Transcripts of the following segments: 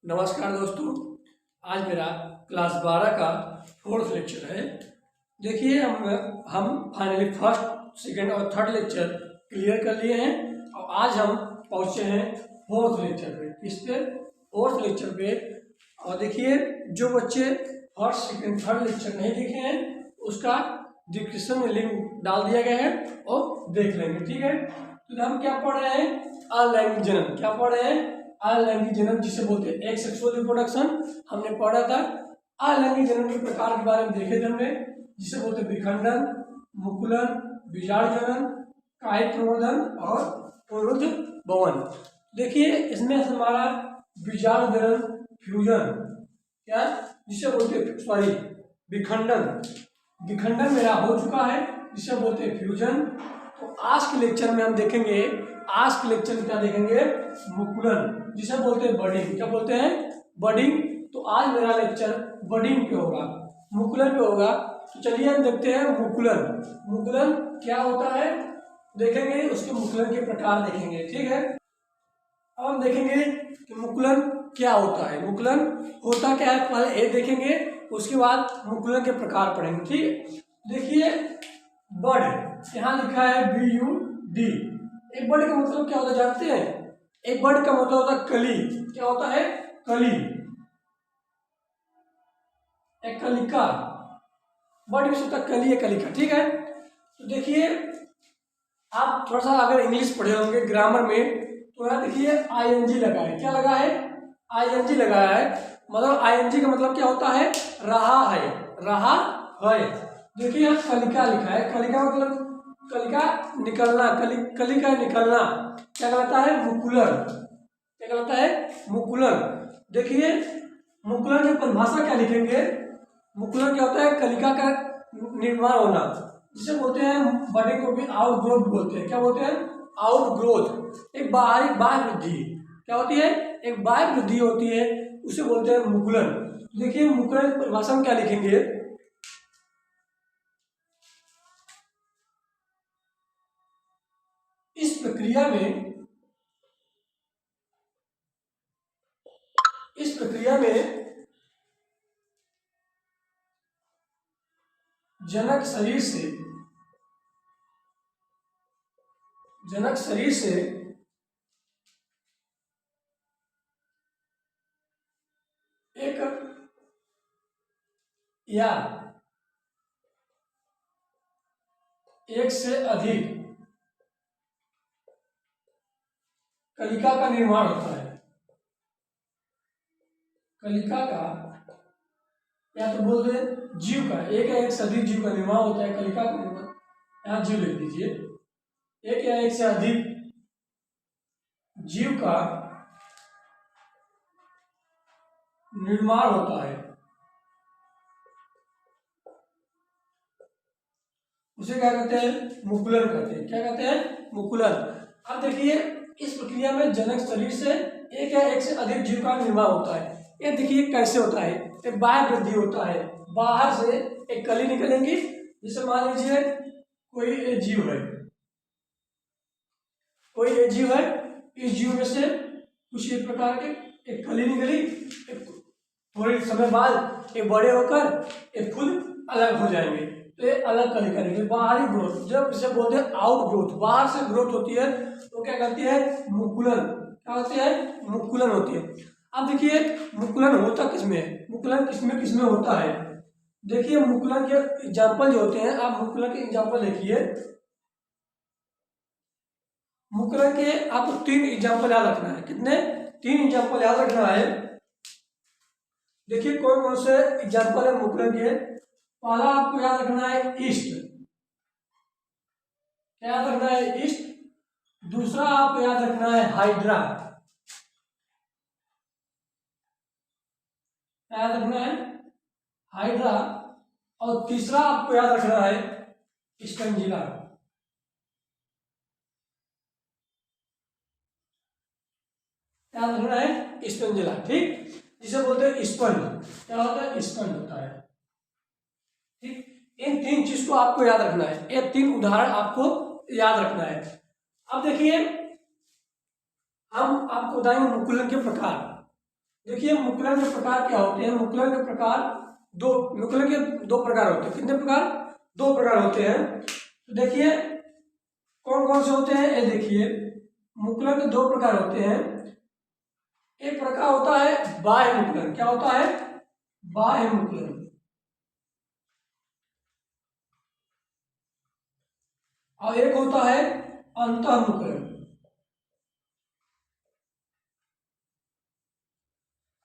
नमस्कार दोस्तों, आज मेरा क्लास 12 का फोर्थ लेक्चर है। देखिए हम फाइनली फर्स्ट, सेकंड और थर्ड लेक्चर क्लियर कर लिए हैं और आज हम पहुंचे हैं फोर्थ लेक्चर पे। किस पे? फोर्थ लेक्चर पे। और देखिए, जो बच्चे फर्स्ट, सेकंड, थर्ड लेक्चर नहीं देखे हैं उसका डिस्क्रिप्शन में लिंक डाल दिया गया है और देख लेंगे, ठीक है। तो हम क्या पढ़ रहे हैं? अलैंगिक जनन। क्या पढ़ रहे हैं? अलैंगिक जनन, जिसे बोलते हैं एक्सेक्सुअल रिप्रोडक्शन, हमने पढ़ा था। अलैंगिक जनन के प्रकार के बारे में देखे थे हमने, जिसे बोलते हैं विखंडन, मुकुलन, बीजाणु जनन, कायिक प्रवर्धन और पुनरुत्थ भवन। देखिए, इसमें हमारा बीजाणु जनन, फ्यूजन, क्या जिसे बोलते हैं, सॉरी, विखंडन मेरा हो चुका है, जिसे बोलते हैं फ्यूजन। तो आज के लेक्चर में हम देखेंगे, आज के लेक्चर में क्या देखेंगे? मुकुलन, जिसे बोलते हैं बडिंग। क्या बोलते हैं? बडिंग। तो आज मेरा लेक्चर बडिंग पे होगा, मुकुलन पे होगा। तो चलिए हम देखते हैं मुकुलन क्या होता है, देखेंगे उसके मुकुलन के प्रकार देखेंगे, ठीक है। अब हम देखेंगे कि मुकुलन क्या होता है, मुकुलन होता क्या है, पहले ये देखेंगे, उसके बाद मुकुलन के प्रकार पढ़ेंगे, ठीक है। देखिए, बड, यहाँ लिखा है BUD। एक बर्ड का मतलब क्या होता है जानते हैं? एक बर्ड का मतलब होता है कली। क्या होता है? कली, एक कलिका। बर्ड में होता है कली, एक कलिका, ठीक है। तो देखिए, आप थोड़ा सा अगर इंग्लिश पढ़े होंगे ग्रामर में, तो यहाँ देखिए ING लगा है। क्या लगा है? ING लगाया है। मतलब ING का मतलब क्या होता है? रहा है, रहा है। देखिए यहाँ कलिका लिखा है। कलिका मतलब कलिका निकलना, कली का निकलना क्या कहलाता है? मुकुलन। क्या कहलाता है? मुकुलन। देखिए, मुकुलन की परिभाषा क्या लिखेंगे? मुकुलन क्या होता है? कलिका का निर्माण होना, जिसे बोलते हैं, बड़े को भी आउटग्रोथ बोलते हैं। क्या बोलते हैं? आउटग्रोथ, एक बाहरी बाह्य वृद्धि। क्या होती है? एक बाह्य वृद्धि होती है, उसे बोलते हैं मुकुलन। देखिए, मुकुलन की परिभाषा में क्या लिखेंगे? इस प्रक्रिया में जनक शरीर से एक या एक से अधिक कलिका का निर्माण होता है। कलिका का, या तो बोलते हैं जीव का, एक या एक से अधिक जीव का निर्माण होता है। कलिका का निर्माण, यहाँ जीव लिख दीजिए। एक या एक से अधिक जीव का निर्माण होता है, उसे क्या कहते हैं? मुकुलन कहते हैं। क्या कहते हैं? मुकुलन। अब देखिए, इस प्रक्रिया में जनक शरीर से एक या एक से अधिक जीव का निर्माण होता है। ये देखिए कैसे होता है? एक बाह्य वृद्धि होता है, बाहर से एक कली निकलेंगी। जैसे मान लीजिए कोई एक जीव है, इस जीव में से कुछ एक प्रकार के एक कली निकली, थोड़े समय बाद ये बड़े होकर ये खुद अलग हो जाएंगे। तो ये अलग कली करेंगे, बाहरी ग्रोथ, जब इसे बोलते हैं आउट ग्रोथ, बाहर से ग्रोथ होती है, तो क्या कहती है? मुकुलन। क्या होती है? मुकुलन होती है। अब देखिए, मुकुलन होता किसमें है? मुकुलन किसमें होता है? देखिए, मुकुलन के एग्जाम्पल जो होते हैं, आप मुकुलन के एग्जाम्पल देखिए। मुकुलन के आपको 3 एग्जाम्पल याद रखना है। कितने? 3 एग्जाम्पल याद रखना है। देखिए कौन कौन से एग्जाम्पल है मुकुलन के। पहला आपको याद रखना है ईस्ट। क्या याद रखना है? ईस्ट। दूसरा आपको याद रखना है हाइड्रा। क्या याद रखना है? हाइड्रा। और तीसरा आपको याद रखना है स्पंजिला। याद रखना है स्पंजिला, ठीक, जिसे बोलते हैं स्पंज। क्या होता है? स्पंज होता है, ठीक। इन 3 चीज को आपको याद रखना है, ये 3 उदाहरण आपको याद रखना है। अब देखिए, हम आपको बताएंगे मुकुलन के प्रकार। देखिए मुकुलन के प्रकार क्या होते हैं, मुकुलन के प्रकार मुकुलन के दो प्रकार होते हैं। कितने प्रकार? दो प्रकार होते हैं। तो देखिए कौन कौन से होते हैं, ये देखिए मुकुलन के दो प्रकार होते हैं। एक प्रकार होता है बाह्य मुकुलन। क्या होता है? बाह्य मुकुलन। और एक होता है अंतः मुकुलन।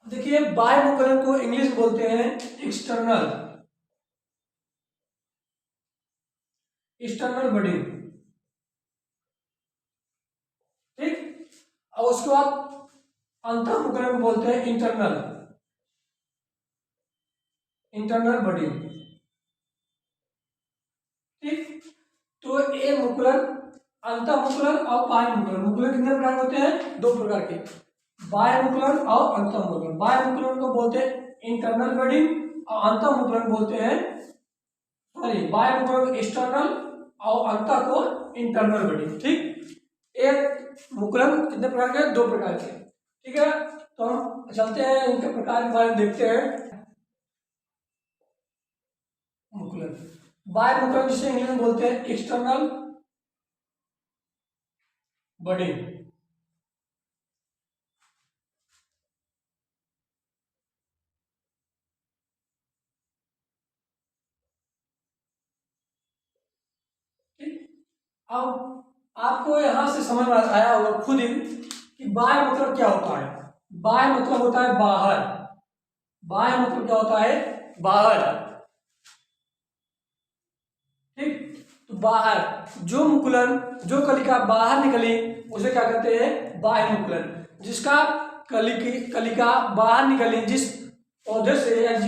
देखिए बाह्य मुकुलन को इंग्लिश में बोलते हैं एक्सटर्नल बडिंग। ठीक। और उसके बाद अंतः मुकुलन को बोलते हैं इंटरनल बडिंग। ठीक। तो ये मुकुलन अंतः मुकुलन और बाह्य मुकुलन, मुकुलन कितने प्रकार होते हैं? दो प्रकार के, बाह्य मुकुलन और अंतः मुकुलन। बाह्य मुकुलन को बोलते हैं इंटरनल बडिंग और अंतः मुकुलन बोलते हैं, सॉरी, बाह्य मुकुलन एक्सटर्नल और अंतः को इंटरनल बडिंग। ठीक। एक मुकुलन कितने प्रकार के? दो प्रकार के। ठीक है, तो हम चलते हैं इनके प्रकार के बारे में देखते हैं। मुकुलन, बाह्य मुकुलन जिसे इंग्लिश में बोलते हैं एक्सटर्नल बडिंग। अब आपको यहां से समझ में आया होगा खुद ही कि बाह्य मतलब क्या होता है। बाह्य मतलब होता है बाहर। बाह्य मतलब क्या होता है? बाहर। ठीक। तो बाहर जो मुकुलन, जो कलिका बाहर निकली उसे क्या कहते हैं? बाह्य मुकुलन। जिसका कलिका बाहर निकली, जिस पौधे से या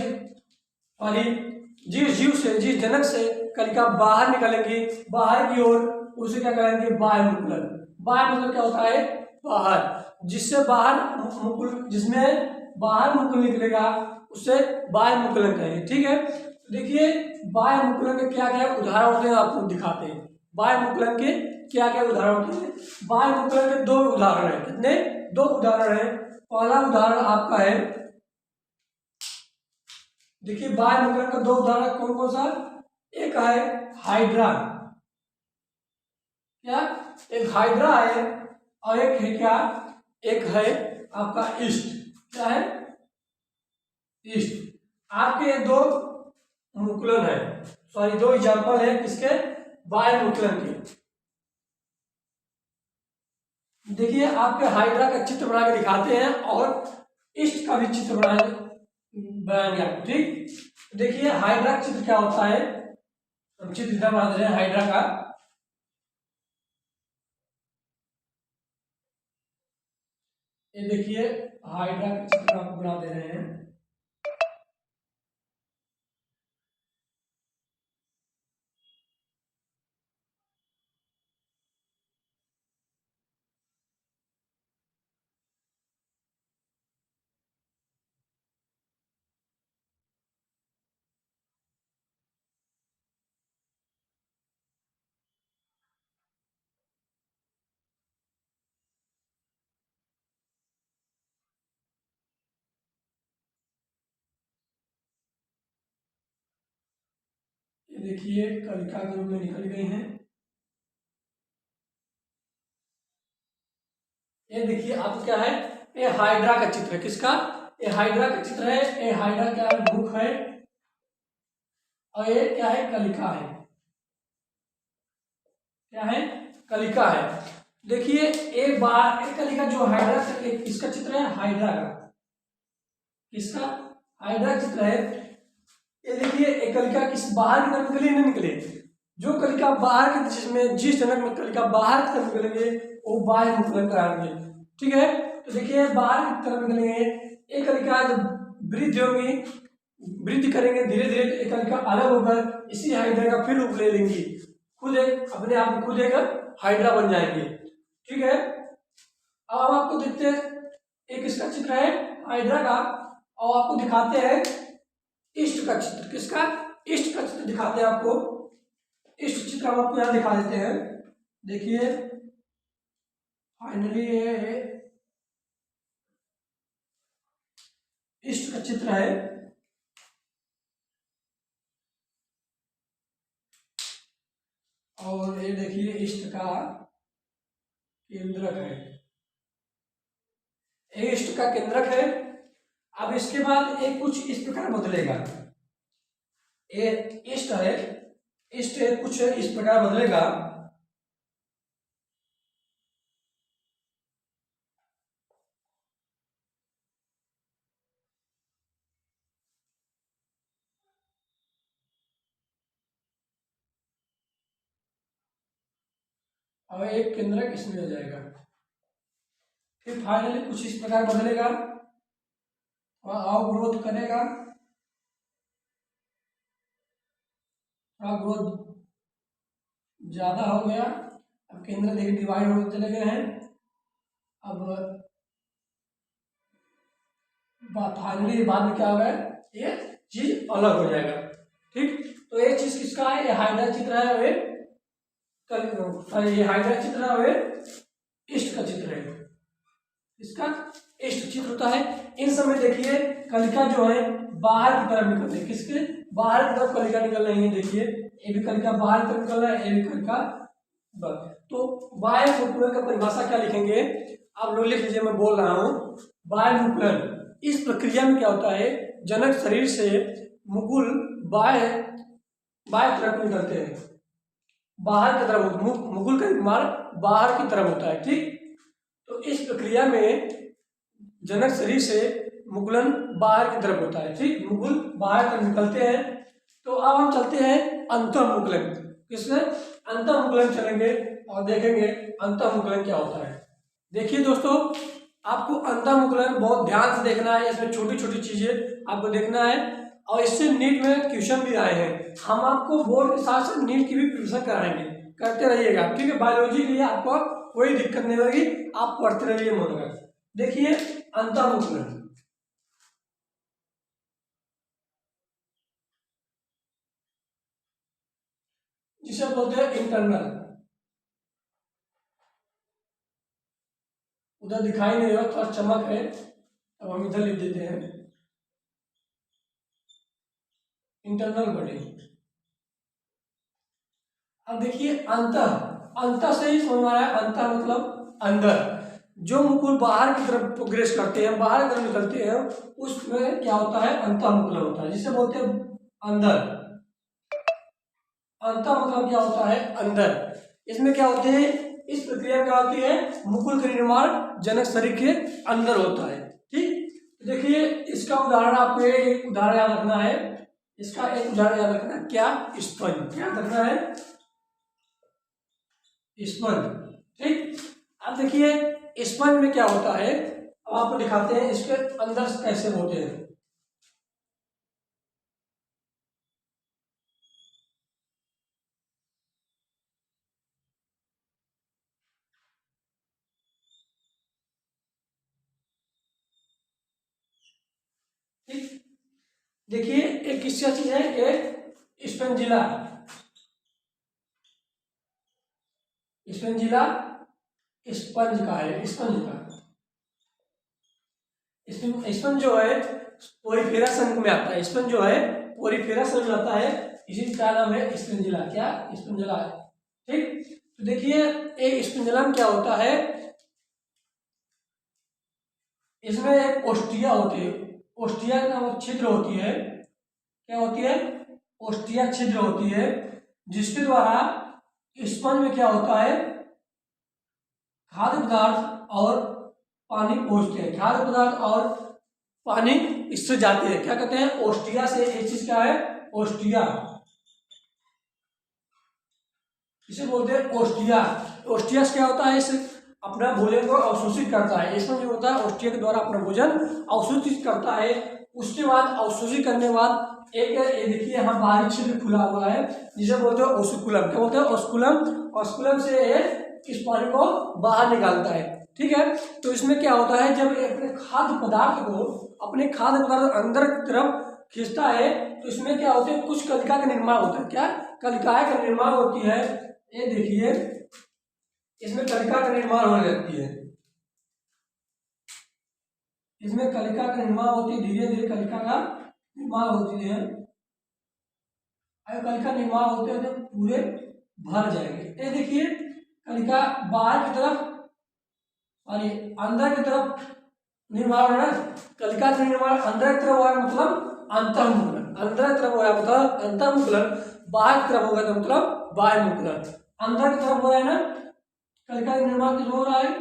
जिस जीव से, जिस जनक से कलिका बाहर निकलेंगी बाहर की ओर, उसे क्या कहेंगे? बाह्य मुकुलन। बाह्य मतलब क्या होता है? बाहर। जिससे बाहर मुकुल, जिसमें बाहर मुकुल निकलेगा उसे बाह्य मुकुलन कहेंगे। ठीक है, तो देखिए बाह्य मुकुलन के क्या क्या उदाहरण होते हैं आपको दिखाते हैं। बाह्य मुकुलन के क्या क्या उदाहरण होते हैं? बाह्य मुकुलन के दो उदाहरण है। कितने? दो उदाहरण है। पहला उदाहरण आपका है, देखिए बाह्य मुकुलन का दो उदाहरण कौन कौन सा? एक है हाइड्रा। क्या? एक हाइड्रा है और एक है क्या? एक है आपका ईस्ट। क्या है? ईस्ट। आपके ये दो मुकुलन है, सॉरी दो एग्जांपल है किसके? बाह्य मुकुलन के। देखिए आपके हाइड्रा का चित्र बना के दिखाते हैं और ईस्ट का भी चित्र बनाएंगे आपको। ठीक। देखिए हाइड्रा का चित्र क्या होता है, हम चित्र इधर बना दे रहे हैं हाइड्रा का। ये देखिए हाइड्रा का चित्र आपको बना दे रहे हैं। ये देखिए कलिका के रूप में निकल गई हैं। ये देखिए आपको क्या है? ये हाइड्रा का चित्र है। किसका? ये हाइड्रा का चित्र है। ये हाइड्रा क्या है? मुख है और ये क्या है? कलिका है। क्या है? कलिका है। देखिए एक बार एक कलिका जो हाइड्रा किसका चित्र है? हाइड्रा का। किसका? हाइड्रा का चित्र है। ये देखिए एक कलिका किस बाहर की तरफ निकली? नहीं निकले। जो कलिका बाहर की, जिसमें जिस जनक में कलिका बाहर की तरफ निकलेंगे वो बाह्य मुकुलन कराएंगे। ठीक है, तो देखिए बाहर की तरफ निकलेंगे, एक कलिका जब वृद्धि होगी, वृद्धि करेंगे धीरे धीरे, एक कलिका अलग होकर इसी हाइड्रा का फिर रूप ले लेंगी, खुद एक अपने आप में खुद एक हाइड्रा बन जाएंगे। ठीक है, अब हम आपको देखते हैं एक इसका चित्र है हाइड्रा का और आपको दिखाते हैं ईस्ट का चित्र। किसका? ईस्ट का चित्र दिखाते हैं आपको। ईस्ट चित्र हम आपको यहाँ दिखा देते हैं। देखिए फाइनली ये इष्ट का चित्र है। और ये देखिए इष्ट का केंद्रक है, ये इष्ट का केंद्रक है। अब इसके बाद एक कुछ इस प्रकार बदलेगा, ये इष्ट है, इष्ट कुछ इस प्रकार बदलेगा। और एक केंद्रक इसमें हो जाएगा। फिर फाइनली कुछ इस प्रकार बदलेगा और अवग्रोथ करेगा, ग्रोथ ज्यादा हो गया। अब केंद्र देखिए डिवाइड होते चले गए हैं। अब फाइनली बाद में क्या होगा, ये चीज अलग हो जाएगा। ठीक, तो ये चीज किसका है, ये हाइड्रा चित्र है, वे ये हाइड्रा चित्र है, वे इष्ट का चित्र है। इसका इष्ट चित्र होता है। इन समय देखिए कलिका जो है बाहर की तरफ निकल रही है, किसके बाहर की तरफ कलिका निकल रही है। देखिए ये भी कलिका बाहर की तरफ निकल रहा है, ये भी कलिका। तो बाह्य मुकुलन का परिभाषा क्या लिखेंगे, आप लोग लिख लीजिए, मैं बोल रहा हूँ। बाह्य मुकुलन, इस प्रक्रिया में क्या होता है, जनक शरीर से मुकुल बाह्य तरफ निकलते हैं, बाहर की तरफ। मुकुल का निर्माण बाहर की तरफ होता है। ठीक, तो इस प्रक्रिया में जनक शरीर से मुकुलन बाहर की तरफ होता है। ठीक, मुकुल बाहर तरफ निकलते हैं। तो अब हम चलते हैं अंतःमुकुलन, किसमें अंतःमुकुलन चलेंगे और देखेंगे अंतःमुकुलन क्या होता है। देखिए दोस्तों, आपको अंतःमुकुलन बहुत ध्यान से देखना है, इसमें छोटी छोटी चीजें आपको देखना है। और इससे नीट में क्वेश्चन भी आए हैं, हम आपको बोर्ड के साथ साथ नीट की भी प्रिपरेशन कराएंगे, करते रहिएगा। ठीक है, बायोलॉजी के लिए आपको कोई दिक्कत नहीं होगी, आप पढ़ते रहिए मन लगा। देखिए अंतःमुकुलन, जिसे बोलते हैं इंटरनल, उधर दिखाई नहीं हो, थोड़ा चमक है, अब हम इधर लिख देते हैं इंटरनल बॉडी। अब देखिए अंतः से ही समझ में आ रहा है, अंतः मतलब अंदर। जो मुकुल बाहर की तरफ प्रोग्रेस करते हैं, बाहर की तरफ निकलते हैं, उसमें क्या होता है, अंतःमुकुलन होता है, जिसे बोलते हैं अंदर। अंतः मतलब क्या होता है, अंदर। इसमें क्या होते हैं, इस प्रक्रिया में क्या होती है, मुकुल का निर्माण जनक शरीर के अंदर होता है। ठीक, देखिए इसका उदाहरण, आपको एक उदाहरण याद रखना है, इसका एक उदाहरण याद रखना है, क्या, स्पंज, क्या रखना है, स्पंज। ठीक, अब देखिए स्पंज में क्या होता है, अब आपको दिखाते हैं इसके अंदर कैसे होते हैं। ठीक, देखिए एक किसका चीज है, एक स्पंजिला, स्पंजिला स्पंज का है, स्पंज का। स्पंज जो है पोरिफेरा संघ में आता है, स्पंज जो है पोरिफेरा संघ में आता है, इसी का नाम है स्पंजिला, क्या, स्पंजिला है। ठीक, तो देखिए एक स्पंजिला में क्या होता है, इसमें एक ओस्टिया होती है, ओस्टिया नामक छिद्र होती है, क्या होती है, ओस्टिया छिद्र होती है, जिसके द्वारा स्पंज में क्या होता है, खाद्य पदार्थ और पानी पहुंचते हैं, खाद्य पदार्थ और पानी इससे जाते हैं, क्या कहते हैं, ओस्टिया से। एक चीज क्या है, ओस्टिया, इसे बोलते हैं ओस्टिया। ओस्टिया से क्या होता है, इस अपना भोजन को अवशोषित करता है, इसमें जो होता है ओस्टिया के द्वारा अपना भोजन अवशोषित करता है। उसके बाद अवशोषित करने के बाद एक ये देखिए यहाँ बाहरी छिद्र खुला हुआ है, जिसे बोलते हैं ओस्कुलम, क्या बोलते हैं, ओस्कुलम। ओस्कुलम से इस पानी को बाहर निकालता है। ठीक है, तो इसमें क्या होता है, जब अपने खाद्य पदार्थ अंदर की तरफ खींचता है, तो इसमें क्या होता है, कुछ कलिका का निर्माण होता है, क्या, कलिकाएं का निर्माण होती है। ये देखिए इसमें कलिका का निर्माण होने लगती है, इसमें कलिका का निर्माण होती है, धीरे धीरे कलिका का निर्माण होती है। अगर कलिका निर्माण होते होते पूरे भर जाएंगे। ये देखिए कलिका बाहर की तरफ और अंदर की तरफ निर्माण हो रहा है। कलिका का निर्माण अंदर की तरफ हुआ है मतलब अंतर्मुकुलन, अंदर की तरफ हुआ है मतलब अंतर्मुकुलन, बाहर की तरफ होगा तो मतलब बाह्यमुकुलन। अंदर की तरफ हो रहा है ना, कलिका का निर्माण किस हो रहा है,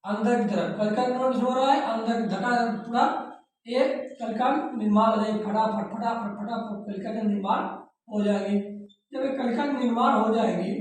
अंदर की तरफ कलिका का निर्माण किस हो रहा है, अंदर धका पूरा एक कलिका निर्माण हो जाएगी, फटाफट फटाफट फटाफट कलिका का निर्माण हो जाएगी। जब एक कलिका का निर्माण हो जाएगी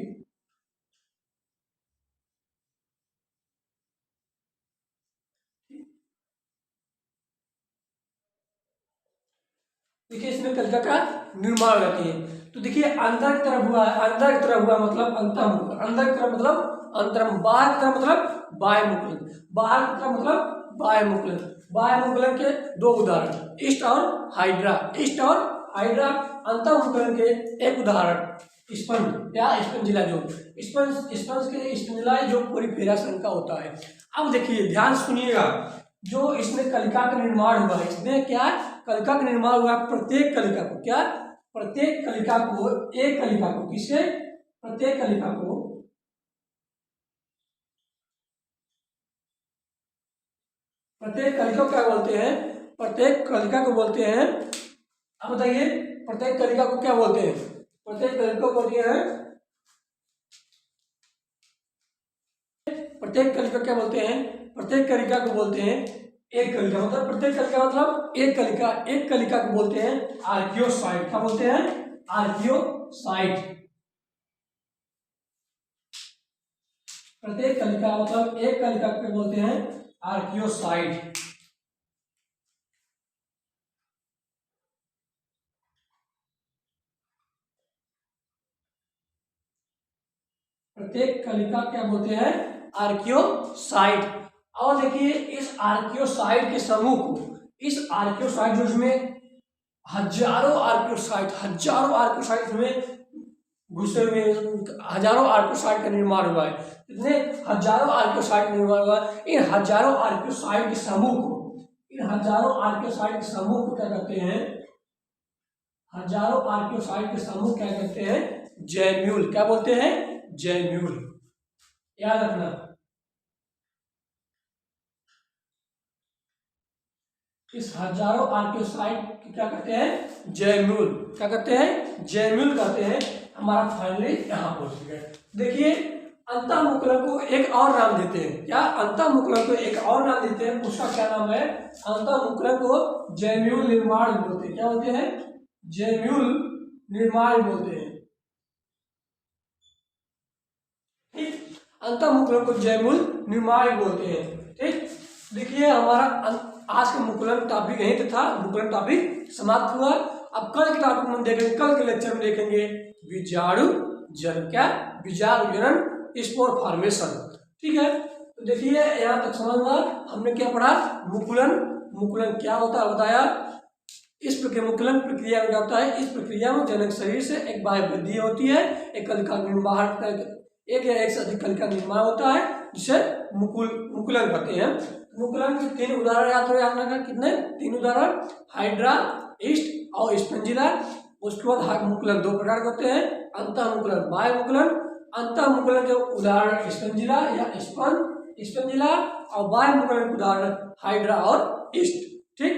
देखिए इसमें कलिका का निर्माण हो जाती है। तो देखिए अंदर की तरफ हुआ है, अंदर की तरफ हुआ मतलब अंतर्मुकुलन, अंदर की तरफ मतलब अंतर, बाहर की तरफ मतलब बाह्यमुकुलन, बाहर की तरफ मतलब बाह्यमुकुलन। बाह्यमुकुलन के दो उदाहरण ईस्ट और हाइड्रा, ईस्ट और हाइड्रा। अंतर्मुकुलन के एक उदाहरण स्पंज या स्पंजिला, जो स्पंज के स्पंजिला जो पोरिफेरा संघ का होता है। अब देखिए ध्यान सुनिएगा, जो इसमें कलिका का निर्माण हुआ है, इसमें क्या कलिका का निर्माण हुआ, प्रत्येक कलिका को क्या, प्रत्येक कलिका को, एक कलिका को किससे, प्रत्येक कलिका को, प्रत्येक कलिका को क्या बोलते हैं, प्रत्येक कलिका को बोलते हैं। अब बताइए प्रत्येक कलिका को क्या बोलते हैं, प्रत्येक कलिका को बोलते हैं, प्रत्येक कलिका क्या बोलते हैं, प्रत्येक कलिका को बोलते हैं एक कलिका, मतलब प्रत्येक कलिका मतलब एक कलिका, एक कलिका को बोलते हैं आर्कियोसाइट। क्या बोलते हैं, आर्कियोसाइट। प्रत्येक कलिका मतलब एक कलिका को बोलते हैं आर्कियोसाइट। प्रत्येक कलिका क्या बोलते हैं, आर्कियोसाइट। और देखिए इस आर्कियोसाइट के समूह को, इस आर्कियोसाइट जो इसमें हजारों आर्कियोसाइट में घुसे हुए, हजारों आर्कियोसाइट का निर्माण हुआ है, इतने हजारों आर्कियोसाइट का निर्माण हुआ है। इन हजारों आर्कियोसाइट के समूह को, इन हजारों आर्कियोसाइट के समूह को क्या कहते हैं, हजारों आर्कियोसाइट के समूह क्या कहते हैं, जैम्यूल। क्या बोलते हैं, जैम्यूल। याद रखना, इस हजारों आर्कियोसाइट क्या कहते हैं, जैम्यूल। क्या कहते हैं, जैम्यूल कहते हैं। हमारा फाइनली यहाँ पहुंच गया। देखिए अंतःमुकुलन को एक और नाम देते हैं, क्या, अंतःमुकुलन को एक और नाम देते हैं, उसका क्या नाम है, अंतःमुकुलन को जैम्यूल निर्माण बोलते हैं। क्या बोलते हैं, जैम्यूल निर्माण बोलते हैं। ठीक, अंतःमुकुलन को जैम्यूल निर्माण बोलते हैं। ठीक, देखिए हमारा आज का मुकुलन टॉपिक यहीं पे था, मुकुलन टॉपिक समाप्त हुआ। अब कल के टॉपिक में देखेंगे, कल के लेक्चर में देखेंगे बीजाणु जन, क्या, बीजाणु जनन, स्पोर फॉर्मेशन। ठीक है, तो देखिए यहाँ तक समझ में हमने क्या पढ़ा, मुकुलन, मुकुलन क्या होता है बताया। इस प्रक्रिया मुकुलन प्रक्रिया में क्या होता है, इस प्रक्रिया में जनक शरीर से एक बाह्य वृद्धि होती है, एक कलिका निर्माण, एक या एक से अधिक कलिका निर्माण होता है, जिसे मुकुलन कहते हैं। मुकुलन के तीन उदाहरण याद रखना, कितने, तीन उदाहरण, हाइड्रा, ईस्ट और स्पंजिला। उसके बाद मुकुलन दो प्रकार के होते हैं, अंतःमुकुलन, बाह्यमुकुलन। अंतःमुकुलन के उदाहरण स्पंजिला या स्पंजिला, और बाह्यमुकुलन के उदाहरण हाइड्रा और ईस्ट। ठीक,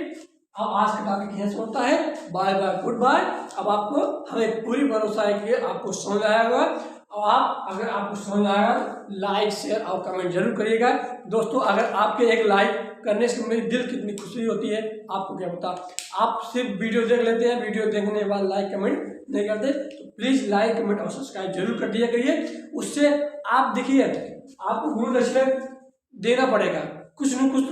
अब आज का टॉपिक यहीं से होता है। Bye bye, good bye. अब आपको, हमें पूरी भरोसा है कि आपको समझ आया होगा, और आप, अगर आपको समझ आएगा तो लाइक, शेयर और कमेंट जरूर करिएगा। दोस्तों अगर आपके एक लाइक करने से मेरी दिल कितनी खुशी होती है आपको क्या पता। आप सिर्फ वीडियो देख लेते हैं, वीडियो देखने के बाद लाइक कमेंट नहीं करते, तो प्लीज़ लाइक कमेंट और सब्सक्राइब जरूर कर दिया करिए। उससे आप देखिए, आपको गुरु दक्षिणा देना पड़ेगा, कुछ न कुछ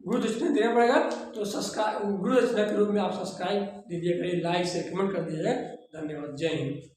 गुरु दक्षिणा देना पड़ेगा, तो सब्सक्राइब, गुरु दक्षिणा के रूप में आप सब्सक्राइब दे दिया करिए, लाइक से कमेंट कर दिया जाए। धन्यवाद, जय हिंद।